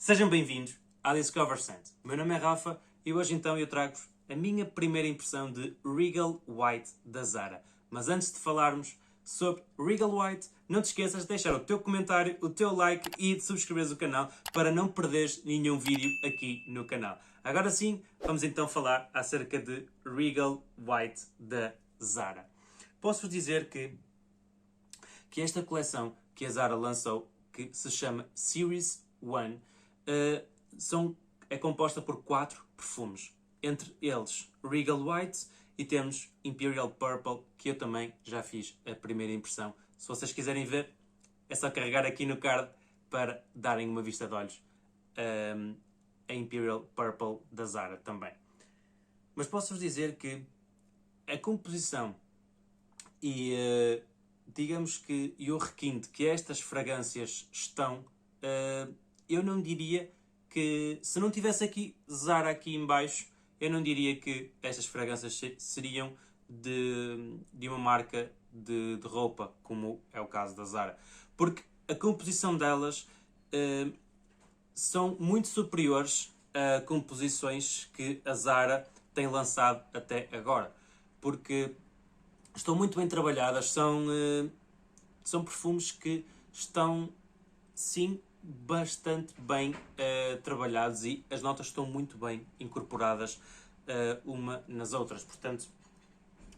Sejam bem-vindos à Discover Scent. O meu nome é Rafa e hoje então eu trago-vos a minha primeira impressão de Regal White da Zara. Mas antes de falarmos sobre Regal White, não te esqueças de deixar o teu comentário, o teu like e de subscreveres o canal para não perderes nenhum vídeo aqui no canal. Agora sim, vamos então falar acerca de Regal White da Zara. Posso-vos dizer que esta coleção que a Zara lançou, que se chama Series 1, é composta por 4 perfumes. Entre eles Regal White e temos Imperial Purple, que eu também já fiz a primeira impressão. Se vocês quiserem ver, é só carregar aqui no card para darem uma vista de olhos a Imperial Purple da Zara também. Mas posso-vos dizer que a composição e digamos que o requinte que estas fragrâncias estão, eu não diria que, se não tivesse aqui Zara aqui em baixo, eu não diria que estas fragrâncias seriam de uma marca de roupa, como é o caso da Zara. Porque a composição delas são muito superiores a composições que a Zara tem lançado até agora. Porque estão muito bem trabalhadas, são perfumes que estão, sim, bastante bem trabalhados e as notas estão muito bem incorporadas uma nas outras. Portanto,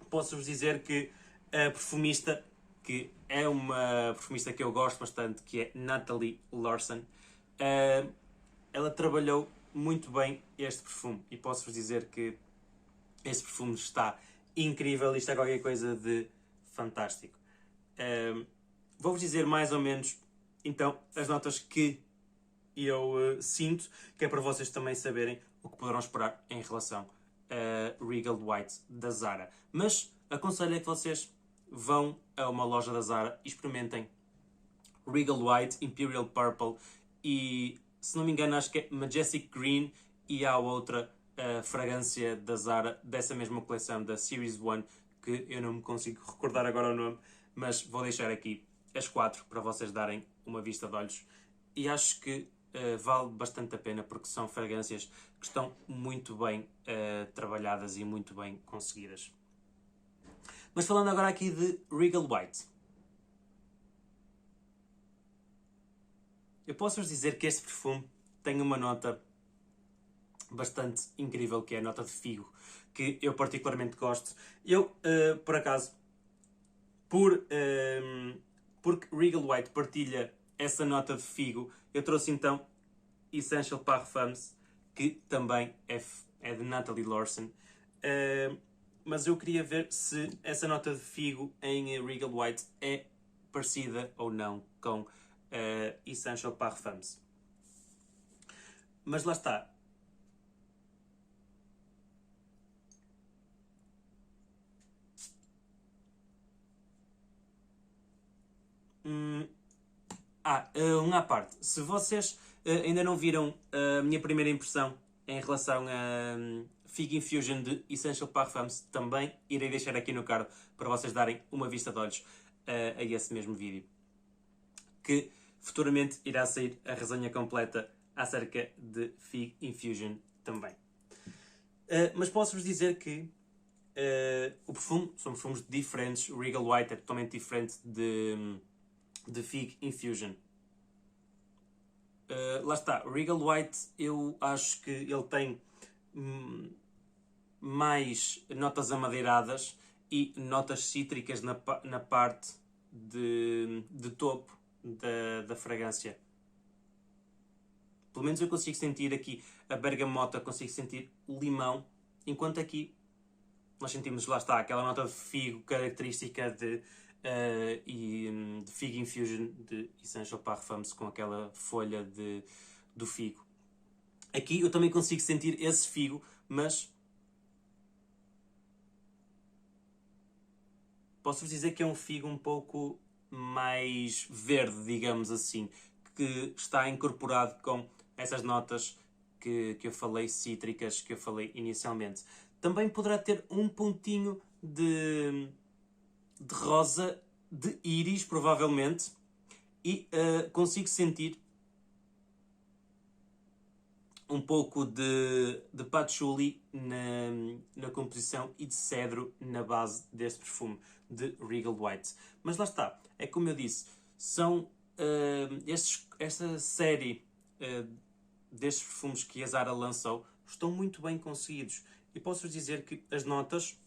posso-vos dizer que a perfumista, que é uma perfumista que eu gosto bastante, que é Natalie Lawson, ela trabalhou muito bem este perfume e posso-vos dizer que este perfume está incrível, isto é qualquer coisa de fantástico. Vou-vos dizer mais ou menos, então, as notas que eu sinto, que é para vocês também saberem o que poderão esperar em relação a Regal White da Zara. Mas aconselho é que vocês vão a uma loja da Zara e experimentem Regal White, Imperial Purple e, se não me engano, acho que é Majestic Green e há outra fragrância da Zara dessa mesma coleção, da Series 1, que eu não me consigo recordar agora o nome, mas vou deixar aqui as 4 para vocês darem uma vista de olhos. E acho que vale bastante a pena porque são fragrâncias que estão muito bem trabalhadas e muito bem conseguidas. Mas falando agora aqui de Regal White, eu posso-vos dizer que este perfume tem uma nota bastante incrível, que é a nota de figo, que eu particularmente gosto. Eu, por acaso, porque Regal White partilha essa nota de figo, eu trouxe então Essential Parfums, que também é de Natalie Lawson. Mas eu queria ver se essa nota de figo em Regal White é parecida ou não com Essential Parfums. Mas lá está. Uma à parte. Se vocês ainda não viram a minha primeira impressão em relação a Fig Infusion de Essential Parfums, também irei deixar aqui no card para vocês darem uma vista de olhos a esse mesmo vídeo. Que futuramente irá sair a resenha completa acerca de Fig Infusion também. Mas posso-vos dizer que o perfume são perfumes diferentes. O Regal White é totalmente diferente de Fig Infusion. Lá está, Regal White, eu acho que ele tem mais notas amadeiradas e notas cítricas na parte de topo da fragrância. Pelo menos eu consigo sentir aqui a bergamota, consigo sentir o limão, enquanto aqui nós sentimos, lá está, aquela nota de figo característica de Fig Infusion de Essential Parfums, com aquela folha do figo. Aqui eu também consigo sentir esse figo, mas posso-vos dizer que é um figo um pouco mais verde, digamos assim, que está incorporado com essas notas que eu falei, cítricas, que eu falei inicialmente. Também poderá ter um pontinho de rosa, de íris, provavelmente, e consigo sentir um pouco de patchouli na composição e de cedro na base deste perfume de Regal White. Mas lá está, é como eu disse, são esta série destes perfumes que a Zara lançou estão muito bem conseguidos. E posso-vos dizer que as notas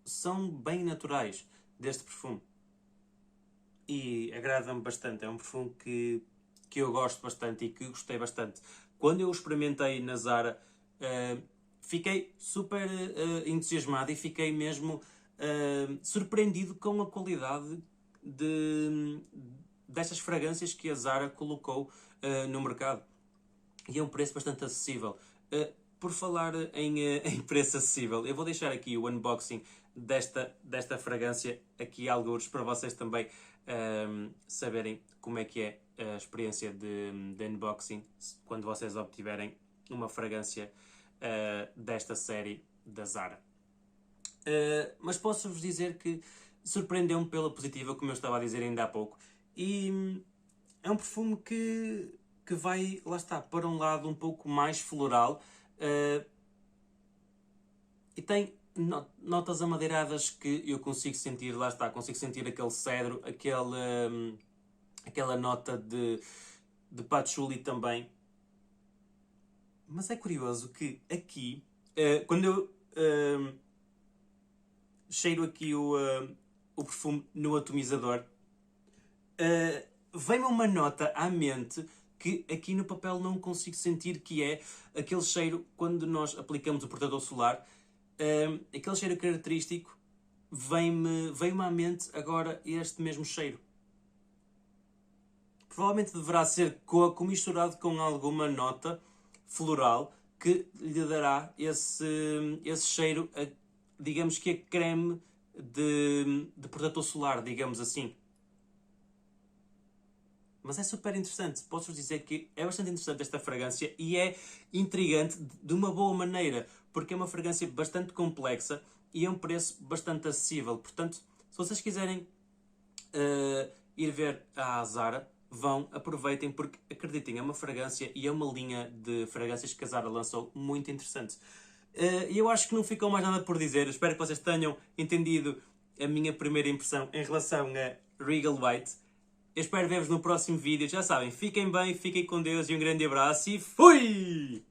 são bem naturais deste perfume. E agrada-me bastante. É um perfume que eu gosto bastante e que gostei bastante. Quando eu o experimentei na Zara, fiquei super entusiasmado e fiquei mesmo surpreendido com a qualidade destas fragrâncias que a Zara colocou no mercado. E é um preço bastante acessível. Por falar em preço acessível, eu vou deixar aqui o unboxing desta fragrância, aqui alguns para vocês também saberem como é que é a experiência de unboxing quando vocês obtiverem uma fragrância desta série da Zara. Mas posso-vos dizer que surpreendeu-me pela positiva, como eu estava a dizer ainda há pouco, e é um perfume que vai, lá está, para um lado um pouco mais floral e tem notas amadeiradas que eu consigo sentir, lá está, consigo sentir aquele cedro, aquela nota de patchouli também. Mas é curioso que aqui, quando eu cheiro aqui o perfume no atomizador, vem-me uma nota à mente que aqui no papel não consigo sentir, que é aquele cheiro quando nós aplicamos o protetor solar, aquele cheiro característico, veio-me à mente agora este mesmo cheiro. Provavelmente deverá ser coco misturado com alguma nota floral que lhe dará esse cheiro, digamos que é creme de protetor solar, digamos assim. Mas é super interessante. Posso-vos dizer que é bastante interessante esta fragrância e é intrigante de uma boa maneira, porque é uma fragrância bastante complexa e é um preço bastante acessível. Portanto, se vocês quiserem ir ver a Zara, aproveitem, porque acreditem, é uma fragrância e é uma linha de fragrâncias que a Zara lançou muito interessante. E eu acho que não ficou mais nada por dizer. Eu espero que vocês tenham entendido a minha primeira impressão em relação a Regal White. Eu espero ver-vos no próximo vídeo. Já sabem, fiquem bem, fiquem com Deus e um grande abraço e fui!